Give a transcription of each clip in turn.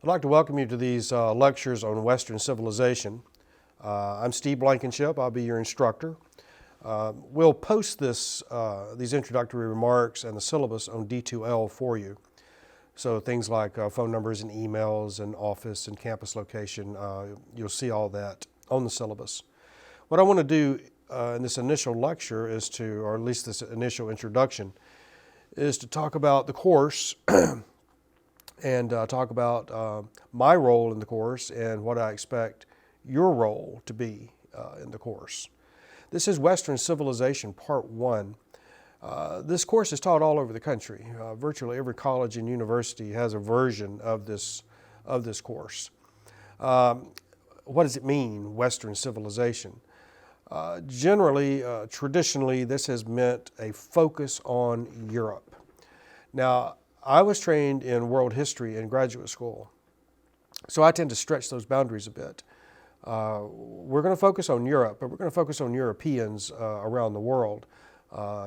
like to welcome you to these lectures on Western civilization. I'm Steve Blankenship. I'll be your instructor. We'll post these introductory remarks and the syllabus on D2L for you. So things like phone numbers and emails and office and campus location, you'll see all that on the syllabus. What I want to do in this initial lecture is to, or at least this initial introduction, is to talk about the course and talk about my role in the course and what I expect your role to be in the course. This is Western Civilization Part 1. This course is taught all over the country. Virtually every college and university has a version of this course. What does it mean, Western civilization? Generally, traditionally, this has meant a focus on Europe. Now, I was trained in world history in graduate school, so I tend to stretch those boundaries a bit. We're going to focus on Europe, but we're going to focus on Europeans around the world.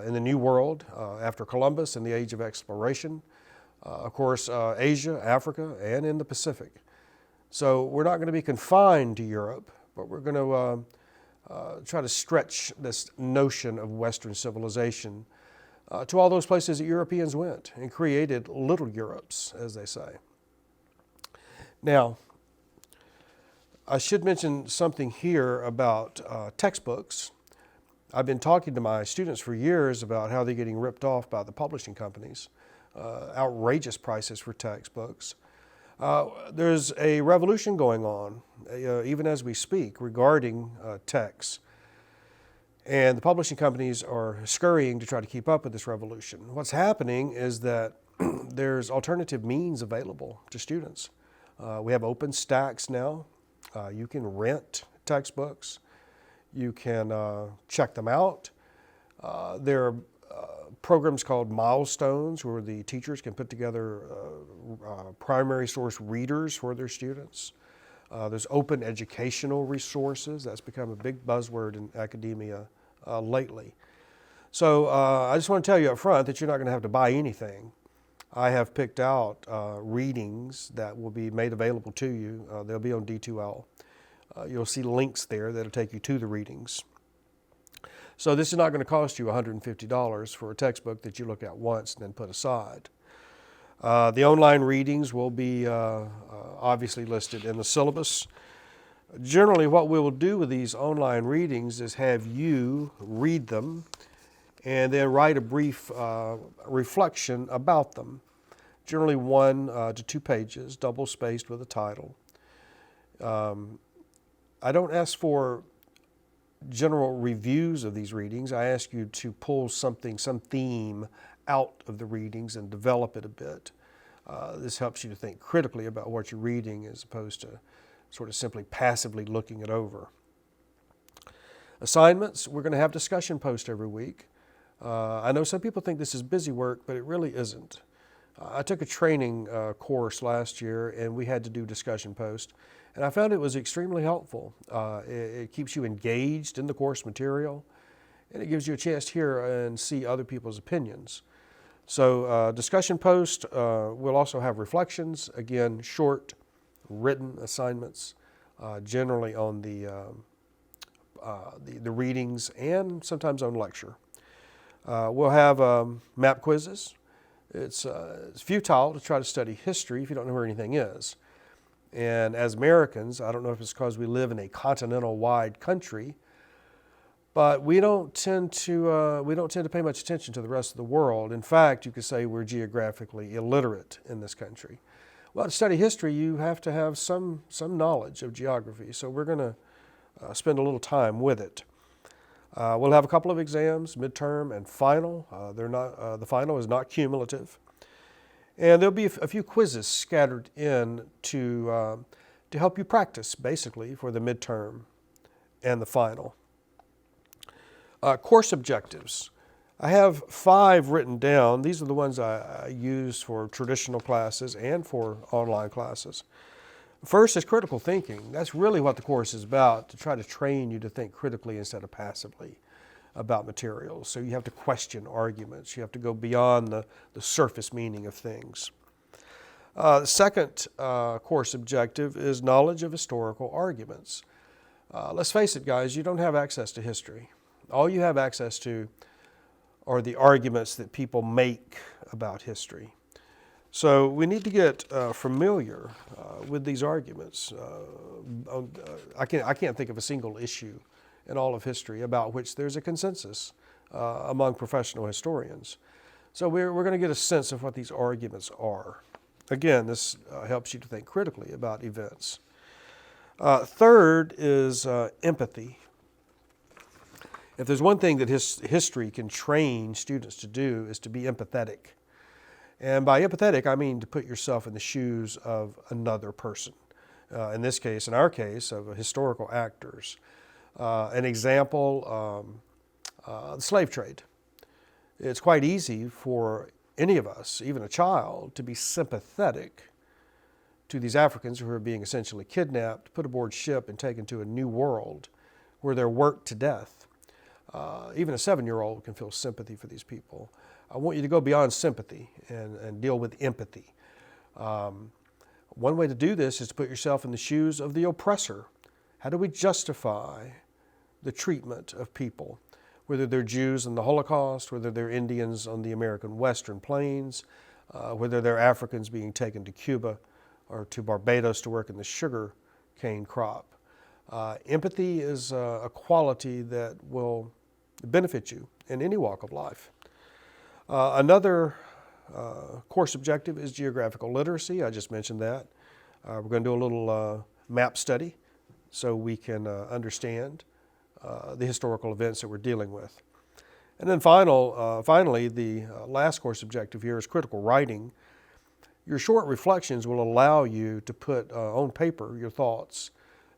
In the New World, after Columbus and the Age of Exploration, of course, Asia, Africa, and in the Pacific. So we're not going to be confined to Europe, but we're going to try to stretch this notion of Western civilization to all those places that Europeans went and created little Europes, as they say. Now, I should mention something here about textbooks. I've been talking to my students for years about how they're getting ripped off by the publishing companies, outrageous prices for textbooks. There's a revolution going on, even as we speak, regarding texts. And the publishing companies are scurrying to try to keep up with this revolution. What's happening is that there's alternative means available to students. We have open stacks now. You can rent textbooks. You can check them out. There are programs called milestones where the teachers can put together primary source readers for their students. There's open educational resources. That's become a big buzzword in academia lately. So I just want to tell you up front that you're not going to have to buy anything. I have picked out readings that will be made available to you. They'll be on D2L. You'll see links there that'll take you to the readings. So this is not going to cost you $150 for a textbook that you look at once and then put aside. The online readings will be obviously listed in the syllabus. Generally, what we will do with these online readings is have you read them and then write a brief reflection about them. Generally 1 to 2 pages, double-spaced with a title. I don't ask for general reviews of these readings. I ask you to pull some theme out of the readings and develop it a bit. This helps you to think critically about what you're reading as opposed to sort of simply passively looking it over. Assignments, we're going to have discussion posts every week. I know some people think this is busy work, but it really isn't. I took a training course last year and we had to do discussion posts. And I found it was extremely helpful. It keeps you engaged in the course material, and it gives you a chance to hear and see other people's opinions. So discussion post, we'll also have reflections, again, short written assignments, generally on the readings and sometimes on lecture. We'll have map quizzes. It's futile to try to study history if you don't know where anything is. And as Americans, I don't know if it's because we live in a continental-wide country, but we don't tend to pay much attention to the rest of the world. In fact, you could say we're geographically illiterate in this country. Well, to study history, you have to have some knowledge of geography. So we're going to spend a little time with it. We'll have a couple of exams, midterm and final. The final is not cumulative. And there'll be a few quizzes scattered in to help you practice, basically, for the midterm and the final. Course objectives. I have 5 written down. These are the ones I use for traditional classes and for online classes. First is critical thinking. That's really what the course is about, to try to train you to think critically instead of passively about materials. So you have to question arguments. You have to go beyond the surface meaning of things. The second course objective is knowledge of historical arguments. Let's face it, guys, you don't have access to history. All you have access to are the arguments that people make about history. So we need to get familiar with these arguments. I can't think of a single issue in all of history about which there's a consensus among professional historians. So we're going to get a sense of what these arguments are. Again, this helps you to think critically about events. Third is empathy. If there's one thing that history can train students to do is to be empathetic. And by empathetic, I mean to put yourself in the shoes of another person. In this case, in our case, of historical actors. An example, the slave trade. It's quite easy for any of us, even a child, to be sympathetic to these Africans who are being essentially kidnapped, put aboard ship, and taken to a new world where they're worked to death. Even a 7-year-old can feel sympathy for these people. I want you to go beyond sympathy and deal with empathy. One way to do this is to put yourself in the shoes of the oppressor. How do we justify the treatment of people, whether they're Jews in the Holocaust, whether they're Indians on the American Western Plains, whether they're Africans being taken to Cuba or to Barbados to work in the sugar cane crop? Empathy is a quality that will benefit you in any walk of life. Another course objective is geographical literacy. I just mentioned that. We're going to do a little map study so we can understand the historical events that we're dealing with. And then finally, the last course objective here is critical writing. Your short reflections will allow you to put on paper your thoughts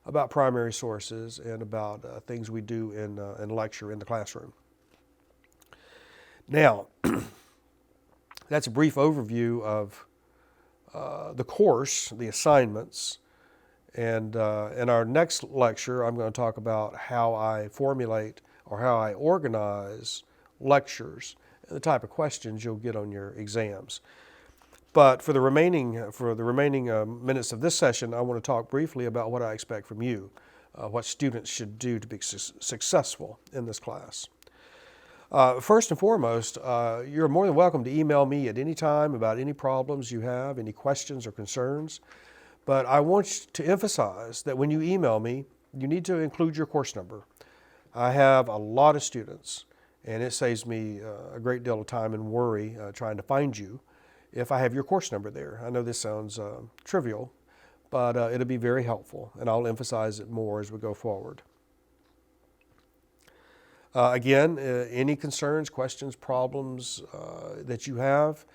about primary sources and about things we do in lecture in the classroom. Now, that's a brief overview of the course, the assignments, and in our next lecture, I'm going to talk about how I formulate or how I organize lectures and the type of questions you'll get on your exams. But for the remaining minutes of this session, I want to talk briefly about what I expect from you, what students should do to be successful in this class. First and foremost, you're more than welcome to email me at any time about any problems you have, any questions or concerns. But I want to emphasize that when you email me, you need to include your course number. I have a lot of students, and it saves me a great deal of time and worry trying to find you if I have your course number there. I know this sounds trivial, but it'll be very helpful, and I'll emphasize it more as we go forward. Again, any concerns, questions, problems that you have,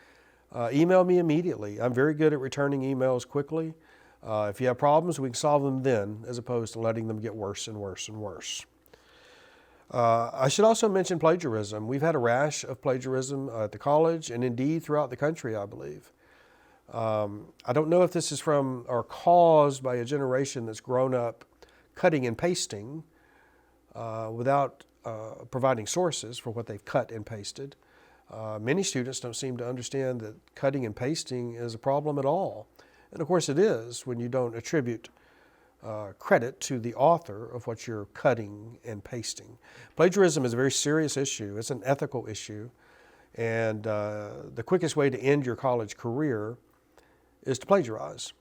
email me immediately. I'm very good at returning emails quickly. If you have problems, we can solve them then, as opposed to letting them get worse and worse and worse. I should also mention plagiarism. We've had a rash of plagiarism at the college and indeed throughout the country, I believe. I don't know if this is from or caused by a generation that's grown up cutting and pasting without providing sources for what they've cut and pasted. Many students don't seem to understand that cutting and pasting is a problem at all. And of course it is when you don't attribute credit to the author of what you're cutting and pasting. Plagiarism is a very serious issue. It's an ethical issue. And the quickest way to end your college career is to plagiarize.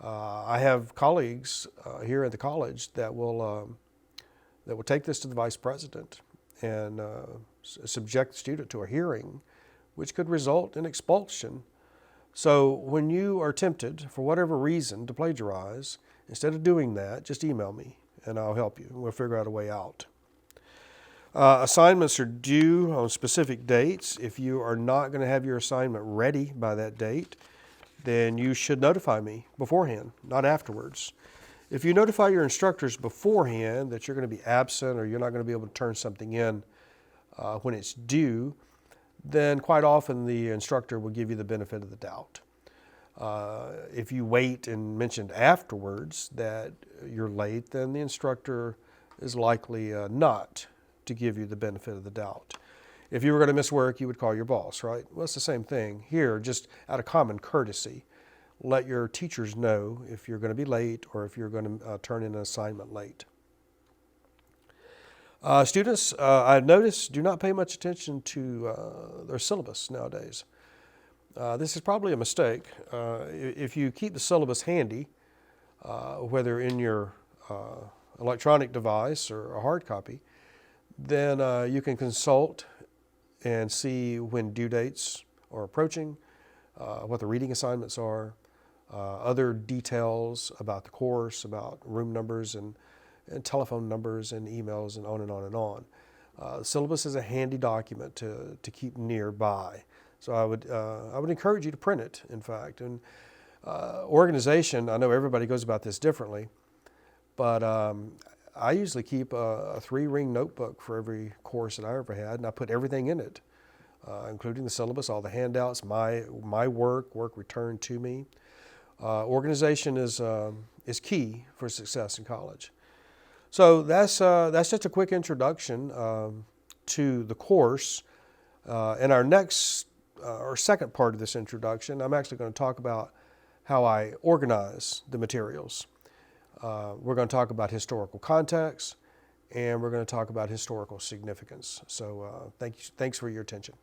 I have colleagues here at the college that will take this to the vice president and subject the student to a hearing, which could result in expulsion. So when you are tempted, for whatever reason, to plagiarize, instead of doing that, just email me and I'll help you. We'll figure out a way out. Assignments are due on specific dates. If you are not going to have your assignment ready by that date, then you should notify me beforehand, not afterwards. If you notify your instructors beforehand that you're going to be absent or you're not going to be able to turn something in when it's due, then quite often the instructor will give you the benefit of the doubt. If you wait and mention afterwards that you're late, then the instructor is likely not to give you the benefit of the doubt. If you were going to miss work, you would call your boss, right? Well, it's the same thing here, just out of common courtesy. let your teachers know if you're going to be late or if you're going to turn in an assignment late. Students, I've noticed, do not pay much attention to their syllabus nowadays. This is probably a mistake. If you keep the syllabus handy, whether in your electronic device or a hard copy, then you can consult and see when due dates are approaching, what the reading assignments are, other details about the course, about room numbers and telephone numbers and emails and on and on and on. The syllabus is a handy document to keep nearby. So I would encourage you to print it, in fact. And organization, I know everybody goes about this differently, but I usually keep a 3-ring notebook for every course that I ever had, and I put everything in it, including the syllabus, all the handouts, my work returned to me. Organization is key for success in college. So that's just a quick introduction to the course. In our next or second part of this introduction, I'm actually going to talk about how I organize the materials. We're going to talk about historical context, and we're going to talk about historical significance. So thanks for your attention.